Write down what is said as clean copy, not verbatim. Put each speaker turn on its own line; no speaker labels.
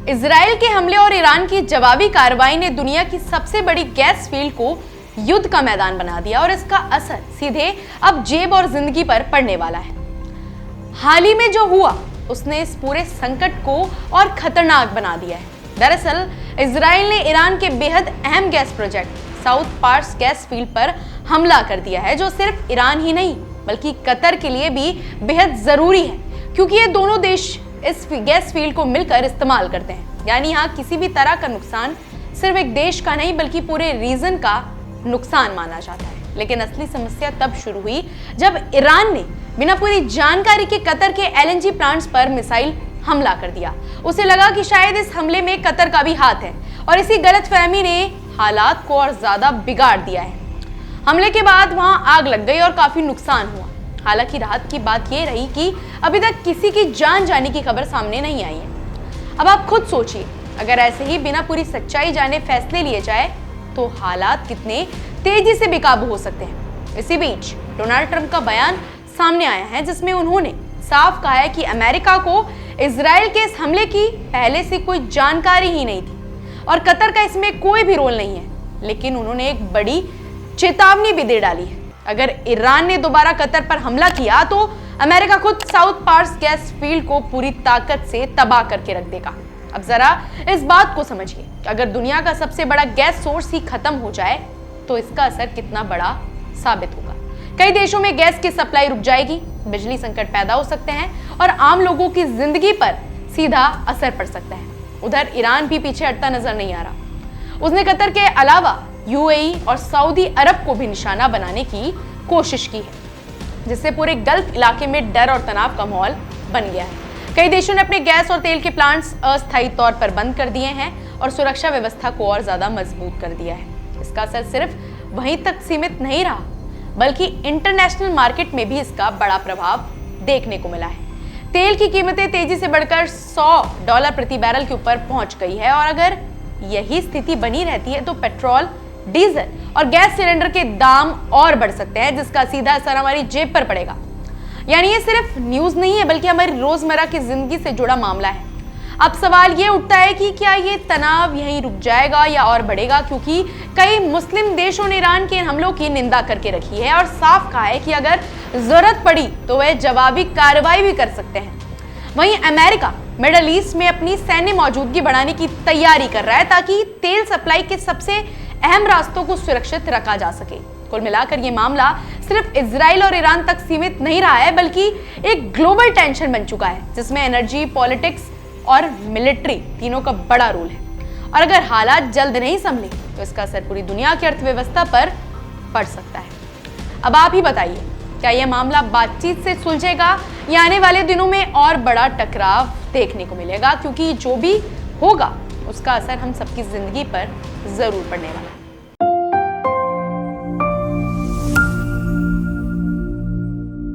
Israel के हमले और ईरान की जवाबी कार्रवाई ने दुनिया की सबसे बड़ी गैस फील्ड को युद्ध का मैदान बना दिया और इसका असर सीधे अब जेब और जिंदगी पर पड़ने वाला है। हाल ही में जो हुआ उसने इस पूरे संकट को और खतरनाक बना दिया है। दरअसल इजराइल ने ईरान के बेहद अहम gas project South Pars gas field पर हमला कर दिया है, जो सिर्फ ईरान ही नहीं बल्कि कतर के लिए भी बेहद जरूरी है, क्योंकि ये दोनों देश इस गैस फील्ड को मिलकर इस्तेमाल करते हैं। यानी यहाँ किसी भी तरह का नुकसान सिर्फ एक देश का नहीं बल्कि पूरे रीजन का नुकसान माना जाता है। लेकिन असली समस्या तब शुरू हुई जब ईरान ने बिना पूरी जानकारी के कतर के एलएनजी प्लांट्स पर मिसाइल हमला कर दिया। उसे लगा कि शायद इस हमले में कतर का भी हाथ है और इसी गलतफहमी ने हालात को और ज्यादा बिगाड़ दिया है। हमले के बाद वहां आग लग गई और काफी नुकसान हुआ। हालांकि राहत की बात यह रही कि अभी तक किसी की जान जाने की खबर सामने नहीं आई है। अब आप खुद सोचिए, अगर ऐसे ही बिना पूरी सच्चाई जाने फैसले लिए जाए तो हालात कितने तेजी से बेकाबू हो सकते हैं। इसी बीच डोनाल्ड ट्रंप का बयान सामने आया है, जिसमें उन्होंने साफ कहा है कि अमेरिका को इजराइल के इस हमले की पहले से कोई जानकारी ही नहीं थी और कतर का इसमें कोई भी रोल नहीं है। लेकिन उन्होंने एक बड़ी चेतावनी भी दे डाली है। अगर ईरान ने दोबारा कतर पर हमला किया तो अमेरिका खुद साउथ पार्स गैस फील्ड को पूरी ताकत से तबाह करके रख देगा। अब जरा इस बात को समझिए, अगर दुनिया का सबसे बड़ा गैस सोर्स ही खत्म हो जाए तो इसका असर कितना बड़ा साबित होगा। कई देशों में गैस की सप्लाई रुक जाएगी, बिजली संकट पैदा हो सकते हैं और आम लोगों की जिंदगी पर सीधा असर पड़ सकता है। उधर ईरान भी पीछे हटता नजर नहीं आ रहा। उसने कतर के अलावा यूएई और सऊदी अरब को भी निशाना बनाने की कोशिश की है, जिससे पूरे गल्फ इलाके में डर और तनाव का माहौल बन गया है। कई देशों ने अपने गैस और तेल के प्लांट्स अस्थायी तौर पर बंद कर दिए हैं और सुरक्षा व्यवस्था को और ज्यादा मजबूत कर दिया है। इसका असर सिर्फ वहीं तक सीमित नहीं रहा बल्कि इंटरनेशनल मार्केट में भी इसका बड़ा प्रभाव देखने को मिला है। तेल की कीमतें तेजी से बढ़कर $100 प्रति बैरल के ऊपर पहुंच गई है और अगर यही स्थिति बनी रहती है तो पेट्रोल, डीजल और गैस सिलेंडर के दाम और बढ़ सकते हैं, जिसका सीधा असर हमारी जेब पर पड़ेगा। यानी ये सिर्फ न्यूज नहीं है बल्कि हमारी रोजमर्रा की जिंदगी से जुड़ा मामला है। अब सवाल ये उठता है कि क्या ये तनाव यहीं रुक जाएगा या और बढ़ेगा, क्योंकि कई मुस्लिम देशों ने ईरान के हमलों की निंदा करके रखी है और साफ कहा है कि अगर जरूरत पड़ी तो वह जवाबी कार्रवाई भी कर सकते हैं। वहीं अमेरिका मिडल ईस्ट में अपनी सैन्य मौजूदगी बढ़ाने की तैयारी कर रहा है ताकि तेल सप्लाई के सबसे अहम रास्तों को सुरक्षित रखा जा सके। कुल मिलाकर ये मामला सिर्फ इजराइल और ईरान तक सीमित नहीं रहा है बल्कि एक ग्लोबल टेंशन बन चुका है, जिसमें एनर्जी, पॉलिटिक्स और मिलिट्री तीनों का बड़ा रोल है। और अगर हालात जल्द नहीं संभले तो इसका असर पूरी दुनिया की अर्थव्यवस्था पर पड़ सकता है। अब आप ही बताइए, क्या यह मामला बातचीत से सुलझेगा या आने वाले दिनों में और बड़ा टकराव देखने को मिलेगा, क्योंकि जो भी होगा उसका असर हम सबकी जिंदगी पर जरूर पड़ने वाला है।